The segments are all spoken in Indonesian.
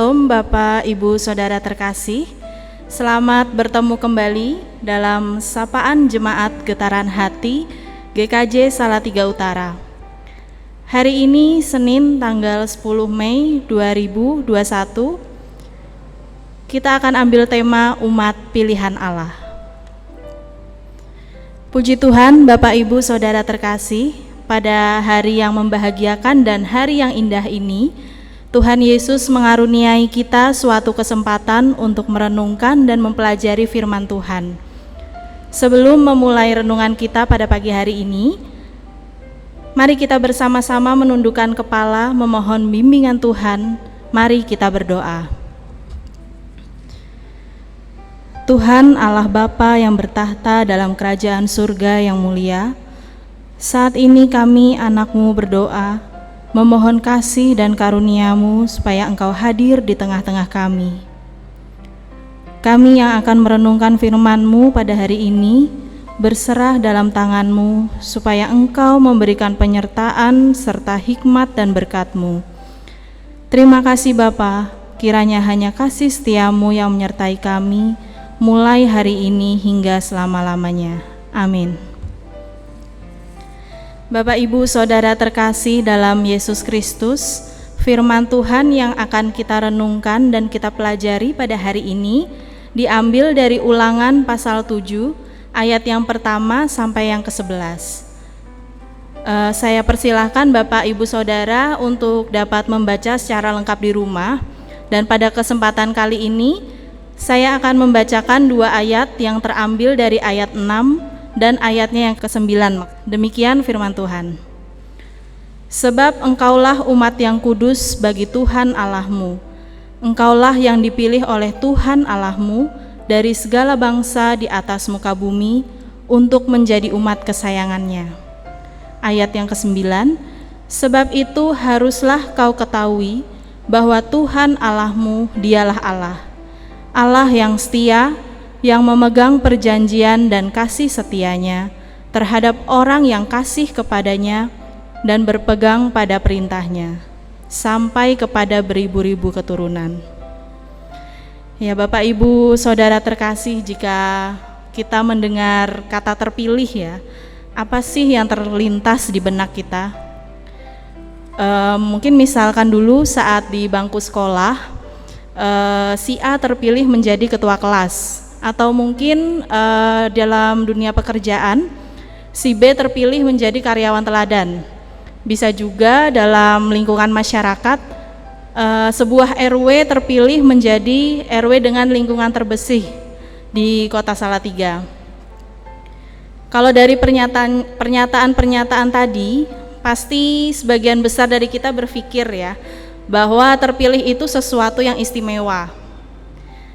Shalom Bapak, Ibu, Saudara terkasih. Selamat bertemu kembali dalam Sapaan Jemaat Getaran Hati GKJ Salatiga Utara. Hari ini Senin tanggal 10 Mei 2021, kita akan ambil tema umat pilihan Allah. Puji Tuhan Bapak, Ibu, Saudara terkasih, pada hari yang membahagiakan dan hari yang indah ini, Tuhan Yesus mengaruniai kita suatu kesempatan untuk merenungkan dan mempelajari firman Tuhan. Sebelum memulai renungan kita pada pagi hari ini, mari kita bersama-sama menundukkan kepala memohon bimbingan Tuhan. Mari kita berdoa. Tuhan Allah Bapa yang bertahta dalam kerajaan surga yang mulia, saat ini kami anak-Mu berdoa, memohon kasih dan karunia-Mu supaya Engkau hadir di tengah-tengah kami. Kami yang akan merenungkan firman-Mu pada hari ini, berserah dalam tangan-Mu, supaya Engkau memberikan penyertaan serta hikmat dan berkat-Mu. Terima kasih Bapa, kiranya hanya kasih setia-Mu yang menyertai kami, mulai hari ini hingga selama-lamanya. Amin. Bapak, Ibu, Saudara terkasih dalam Yesus Kristus, firman Tuhan yang akan kita renungkan dan kita pelajari pada hari ini diambil dari Ulangan pasal 7 ayat yang pertama sampai yang ke-11. Saya persilahkan Bapak, Ibu, Saudara untuk dapat membaca secara lengkap di rumah, dan pada kesempatan kali ini saya akan membacakan dua ayat yang terambil dari ayat 6 dan ayatnya yang ke-9. Demikian firman Tuhan. Sebab engkaulah umat yang kudus bagi Tuhan Allahmu. Engkaulah yang dipilih oleh Tuhan Allahmu dari segala bangsa di atas muka bumi untuk menjadi umat kesayangannya. Ayat yang ke-9. Sebab itu haruslah kau ketahui bahwa Tuhan Allahmu dialah Allah, Allah yang setia, yang memegang perjanjian dan kasih setianya terhadap orang yang kasih kepadanya dan berpegang pada perintahnya, sampai kepada beribu-ribu keturunan. Ya Bapak, Ibu, Saudara terkasih, jika kita mendengar kata terpilih, ya, apa sih yang terlintas di benak kita? Mungkin misalkan dulu saat di bangku sekolah, si A terpilih menjadi ketua kelas, atau mungkin dalam dunia pekerjaan si B terpilih menjadi karyawan teladan. Bisa juga dalam lingkungan masyarakat, sebuah RW terpilih menjadi RW dengan lingkungan terbersih di Kota Salatiga. Kalau dari pernyataan tadi, pasti sebagian besar dari kita berpikir ya, bahwa terpilih itu sesuatu yang istimewa.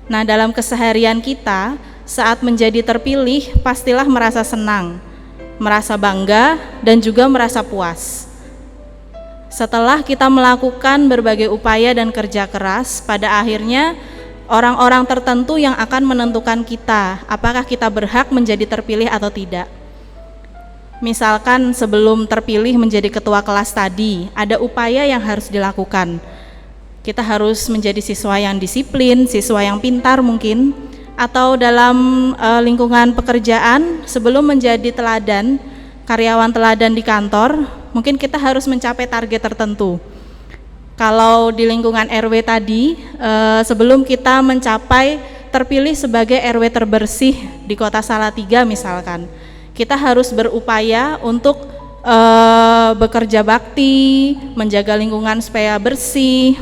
Nah, dalam keseharian kita, saat menjadi terpilih, pastilah merasa senang, merasa bangga, dan juga merasa puas. Setelah kita melakukan berbagai upaya dan kerja keras, pada akhirnya orang-orang tertentu yang akan menentukan kita, apakah kita berhak menjadi terpilih atau tidak. Misalkan sebelum terpilih menjadi ketua kelas tadi, ada upaya yang harus dilakukan. Kita harus menjadi siswa yang disiplin, siswa yang pintar mungkin, atau dalam lingkungan pekerjaan sebelum menjadi teladan, karyawan teladan di kantor, mungkin kita harus mencapai target tertentu. Kalau di lingkungan RW tadi, sebelum kita mencapai terpilih sebagai RW terbersih di Kota Salatiga misalkan, kita harus berupaya untuk bekerja bakti, menjaga lingkungan supaya bersih.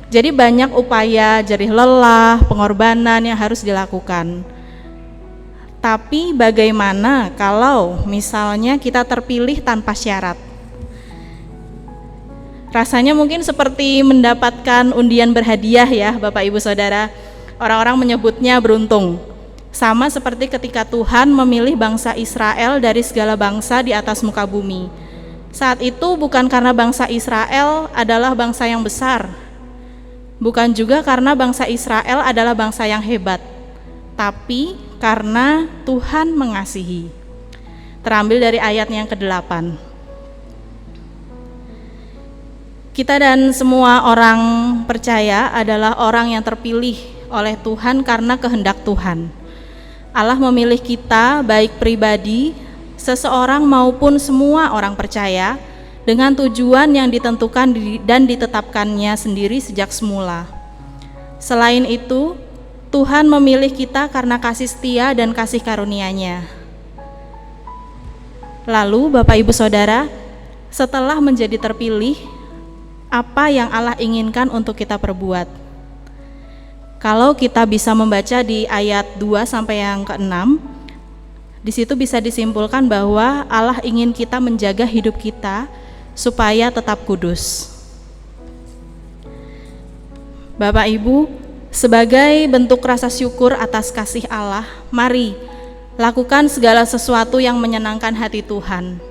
Jadi banyak upaya, jerih lelah, pengorbanan yang harus dilakukan. Tapi bagaimana kalau misalnya kita terpilih tanpa syarat? Rasanya mungkin seperti mendapatkan undian berhadiah ya Bapak, Ibu, Saudara. Orang-orang menyebutnya beruntung. Sama seperti ketika Tuhan memilih bangsa Israel dari segala bangsa di atas muka bumi. Saat itu bukan karena bangsa Israel adalah bangsa yang besar, bukan juga karena bangsa Israel adalah bangsa yang hebat, tapi karena Tuhan mengasihi. Terambil dari ayat yang ke-8. Kita dan semua orang percaya adalah orang yang terpilih oleh Tuhan karena kehendak Tuhan. Allah memilih kita, baik pribadi, seseorang maupun semua orang percaya, dengan tujuan yang ditentukan dan ditetapkannya sendiri sejak semula. Selain itu, Tuhan memilih kita karena kasih setia dan kasih karunia-Nya. Lalu, Bapak Ibu Saudara, setelah menjadi terpilih, apa yang Allah inginkan untuk kita perbuat? Kalau kita bisa membaca di ayat 2 sampai yang ke-6, di situ bisa disimpulkan bahwa Allah ingin kita menjaga hidup kita supaya tetap kudus. Bapak Ibu, sebagai bentuk rasa syukur atas kasih Allah, mari lakukan segala sesuatu yang menyenangkan hati Tuhan.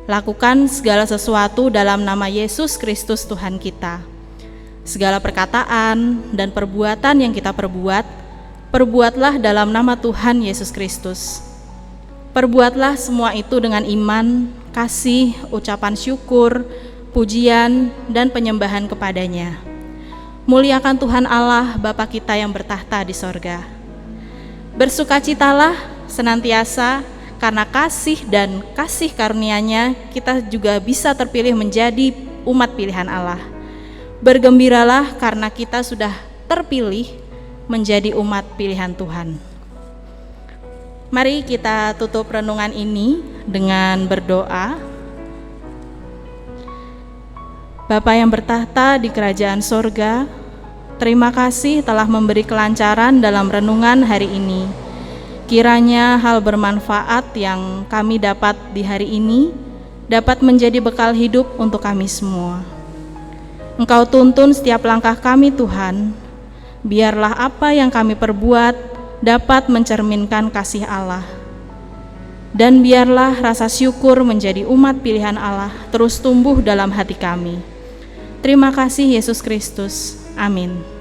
Lakukan segala sesuatu dalam nama Yesus Kristus Tuhan kita. Segala perkataan dan perbuatan yang kita perbuat, perbuatlah dalam nama Tuhan Yesus Kristus. Perbuatlah semua itu dengan iman, kasih, ucapan syukur, pujian, dan penyembahan kepadanya. Muliakan Tuhan Allah Bapa kita yang bertahta di sorga. Bersukacitalah senantiasa, karena kasih dan kasih karunia-Nya kita juga bisa terpilih menjadi umat pilihan Allah. Bergembiralah karena kita sudah terpilih menjadi umat pilihan Tuhan. Mari kita tutup renungan ini dengan berdoa. Bapa yang bertahta di kerajaan sorga, terima kasih telah memberi kelancaran dalam renungan hari ini. Kiranya hal bermanfaat yang kami dapat di hari ini dapat menjadi bekal hidup untuk kami semua. Engkau tuntun setiap langkah kami Tuhan, biarlah apa yang kami perbuat dapat mencerminkan kasih Allah. Dan biarlah rasa syukur menjadi umat pilihan Allah terus tumbuh dalam hati kami. Terima kasih Yesus Kristus. Amin.